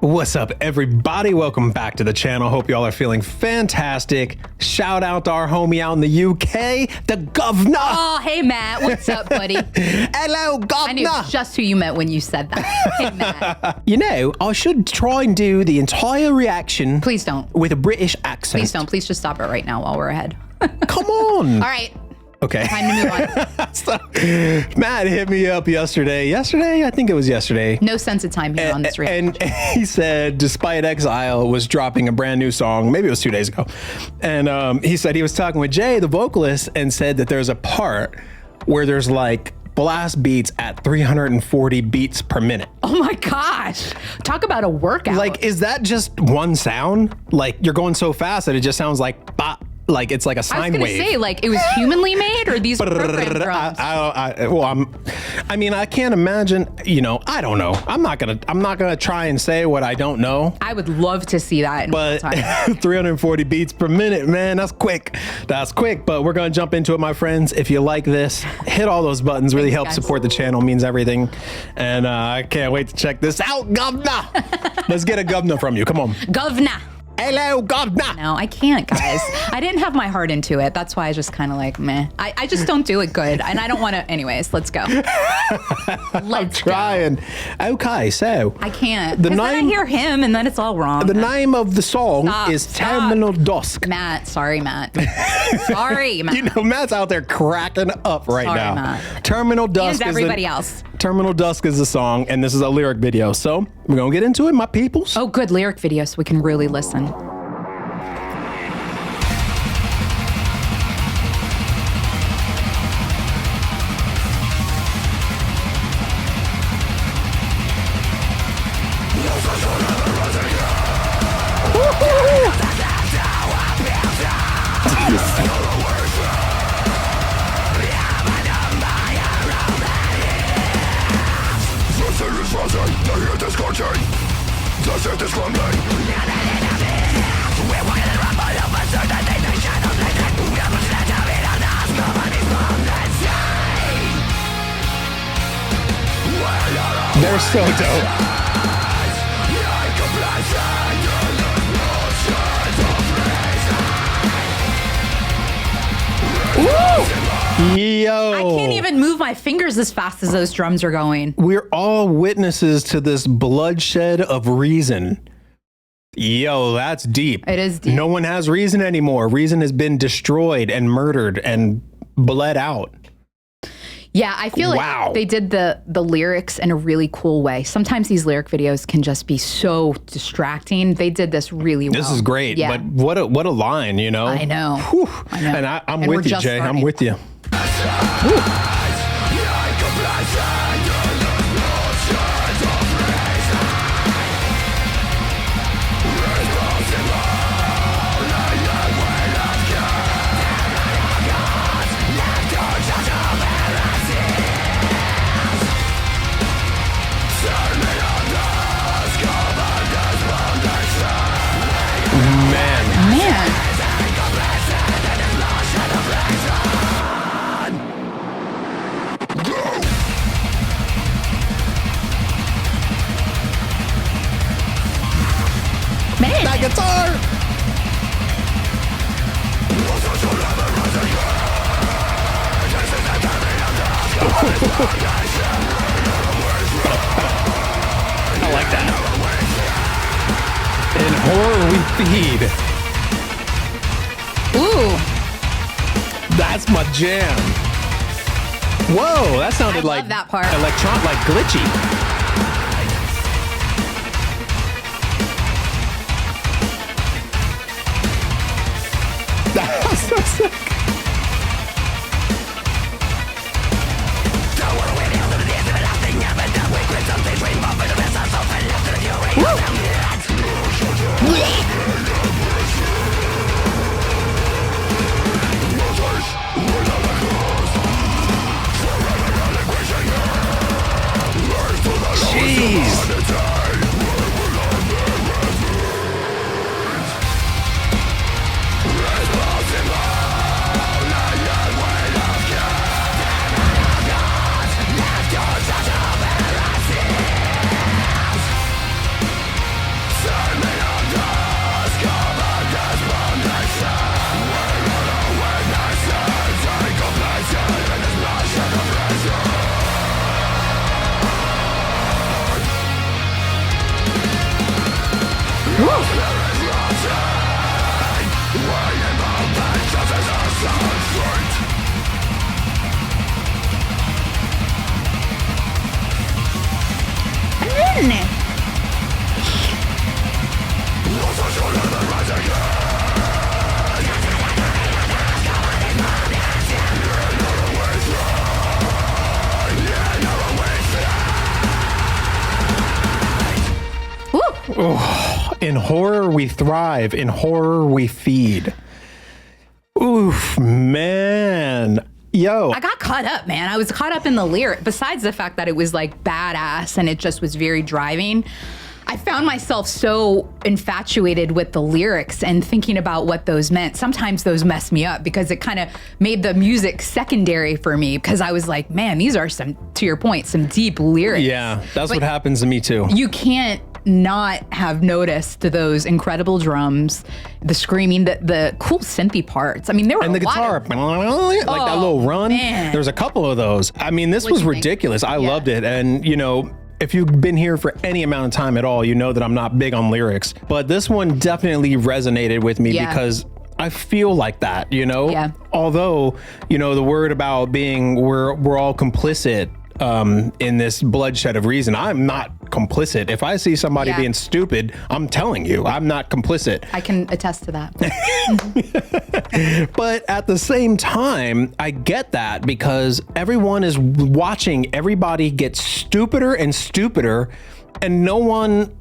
What's up, everybody? Welcome back to the channel. Hope y'all are feeling fantastic. Shout out to our homie out in the UK, the governor. Oh, hey, Matt. What's up, buddy? Hello, governor. I knew just who you meant when you said that. Hey, Matt. You know, I should try and do the entire reaction. Please don't. With a British accent. Please don't. Please just stop it right now while we're ahead. Come on. All right. Okay. Time to move on. So, Matt hit me up yesterday. I think it was yesterday. No sense of time here on this reaction. And he said, despite Exile was dropping a brand new song, maybe it was 2 days ago. And he said he was talking with Jay, the vocalist, and said that there's a part where there's like blast beats at 340 beats per minute. Oh my gosh. Talk about a workout. Like, is that just one sound? Like, you're going so fast that it just sounds like bop. Like it's like a sine wave. I was gonna say, like, it was humanly made, or these programmed drums? I mean, I can't imagine. You know, I don't know. I'm not gonna try and say what I don't know. I would love to see that in real time. 340 beats per minute, man. That's quick. That's quick. But we're gonna jump into it, my friends. If you like this, hit all those buttons. Really helps support the channel. Means everything. And I can't wait to check this out, governor. Let's get a governor from you. Come on, governor. Hello, governor. No, I can't, guys. I didn't have my heart into it. That's why I just kind of like, meh. I just don't do it good. And I don't want to. Anyways, let's go. I'm trying. Okay, so. I can't. Because then I hear him and then it's all wrong. The name of the song is TerminalDust. Matt, sorry, Matt. Sorry, Matt. You know, Matt's out there cracking up right now. Matt. TerminalDust is everybody else. TerminalDust is the song, and this is a lyric video. So we're going to get into it, my peoples. Oh, good lyric video so we can really listen. They're so dope. Yo. I can't even move my fingers as fast as those drums are going. We're all witnesses to this bloodshed of reason. Yo, that's deep. It is deep. No one has reason anymore. Reason has been destroyed and murdered and bled out. Yeah, I feel like they did the lyrics in a really cool way. Sometimes these lyric videos can just be so distracting. They did this really well. This is great, but what a line, you know? I know. Whew. I know. And I'm with you, Jay. I'm with you. That guitar! I like that. In horror we feed. Ooh. That's my jam. Whoa, that sounded I like love that part. Like glitchy. That was so sick. Oh, in horror we thrive. In horror we feed. Oof, man. Yo. I got caught up, man. I was caught up in the lyric. Besides the fact that it was like badass and it just was very driving, I found myself so infatuated with the lyrics and thinking about what those meant. Sometimes those messed me up because it kind of made the music secondary for me because I was like, man, these are some, to your point, some deep lyrics. Yeah, that's what happens to me too. You can't not have noticed those incredible drums, the screaming, the cool synthy parts. I mean, there were and the guitar, like that little run. Man. There's a couple of those. I mean, this was ridiculous. I loved it. And you know, if you've been here for any amount of time at all, you know that I'm not big on lyrics, but this one definitely resonated with me because I feel like that, you know? Yeah. Although, you know, the word about being, we're all complicit in this bloodshed of reason. I'm not complicit. If I see somebody being stupid, I'm telling you, I'm not complicit. I can attest to that. But at the same time, I get that because everyone is watching everybody get stupider and stupider, and no one,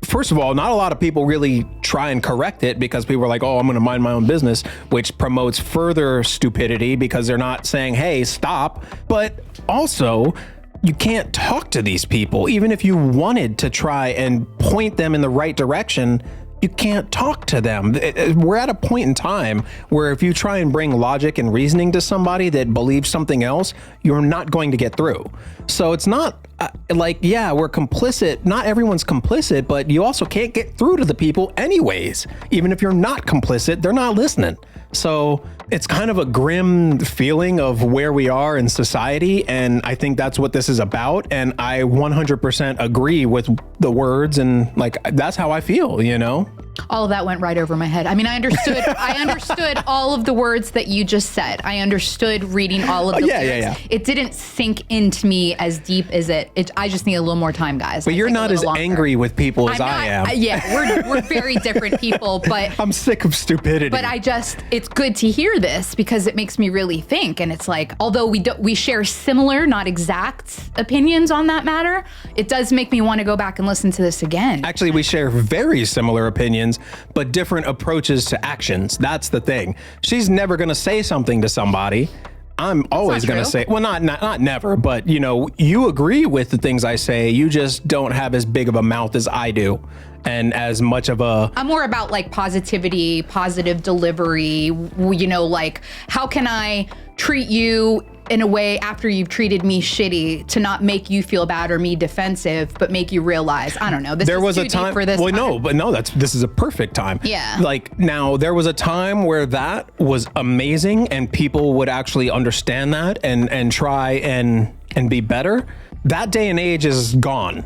first of all, not a lot of people really try and correct it because people are like, oh, I'm going to mind my own business, which promotes further stupidity because they're not saying, hey, stop. But also, you can't talk to these people. Even if you wanted to try and point them in the right direction, you can't talk to them. We're at a point in time where if you try and bring logic and reasoning to somebody that believes something else, you're not going to get through. So it's not like, yeah, we're complicit. Not everyone's complicit, but you also can't get through to the people anyways. Even if you're not complicit, they're not listening. So it's kind of a grim feeling of where we are in society. And I think that's what this is about. And I 100% agree with the words. And like, that's how I feel, you know? All of that went right over my head. I mean, I understood all of the words that you just said. I understood reading all of the lyrics. Yeah. It didn't sink into me as deep as it. I just need a little more time, guys. But you're not as angry with people as I am. Yeah, we're very different people, but I'm sick of stupidity. But it's good to hear this because it makes me really think. And it's like, although we share similar, not exact opinions on that matter, it does make me want to go back and listen to this again. Actually, we share very similar opinions, but different approaches to actions. That's the thing. She's never going to say something to somebody. I'm always going to say, well, not never, but you know, you agree with the things I say. You just don't have as big of a mouth as I do. And as much of a... I'm more about like positivity, positive delivery, you know, like how can I treat you in a way after you've treated me shitty to not make you feel bad or me defensive, but make you realize, I don't know, this is too deep for this. Well, this is a perfect time. Yeah. Like now there was a time where that was amazing and people would actually understand that and try and be better. That day and age is gone.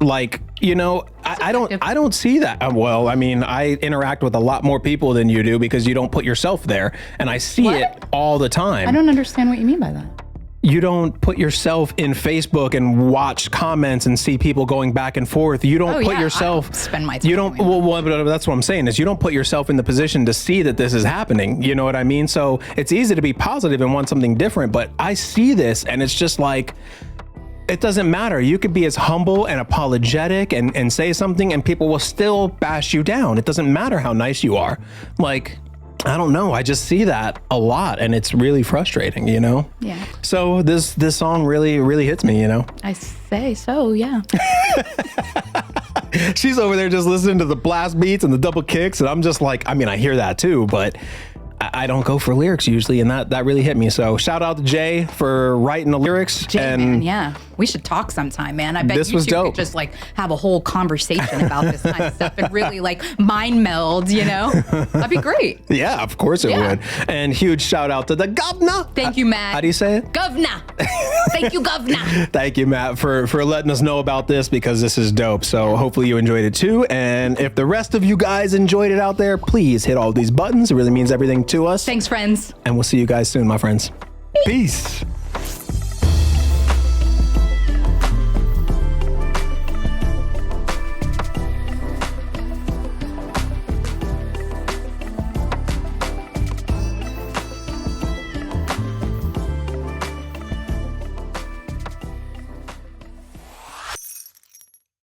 Like, you know, I don't see that. Well, I mean, I interact with a lot more people than you do because you don't put yourself there, and I see it all the time. I don't understand what you mean by that. You don't put yourself in Facebook and watch comments and see people going back and forth. You don't put yourself. I don't spend my time. You don't. Well, but that's what I'm saying is you don't put yourself in the position to see that this is happening. You know what I mean? So it's easy to be positive and want something different, but I see this and it's just like, it doesn't matter. You could be as humble and apologetic and say something and people will still bash you down. It doesn't matter how nice you are. Like, I don't know. I just see that a lot and it's really frustrating, you know? Yeah. So this song really, really hits me, you know? I say so, yeah. She's over there just listening to the blast beats and the double kicks. And I'm just like, I mean, I hear that too, but I don't go for lyrics usually, and that really hit me. So shout out to Jay for writing the lyrics. Jay, and man, yeah, we should talk sometime, man. I bet this you was two dope. could just like have a whole conversation about this kind of stuff and really like mind meld, you know? That'd be great. Yeah, of course it would. And huge shout out to the governor. Thank you, Matt. How do you say it? Governor. Thank you, governor. Thank you, Matt, for letting us know about this, because this is dope. So hopefully you enjoyed it too. And if the rest of you guys enjoyed it out there, please hit all these buttons. It really means everything to us. Thanks, friends. And we'll see you guys soon, my friends. Peace.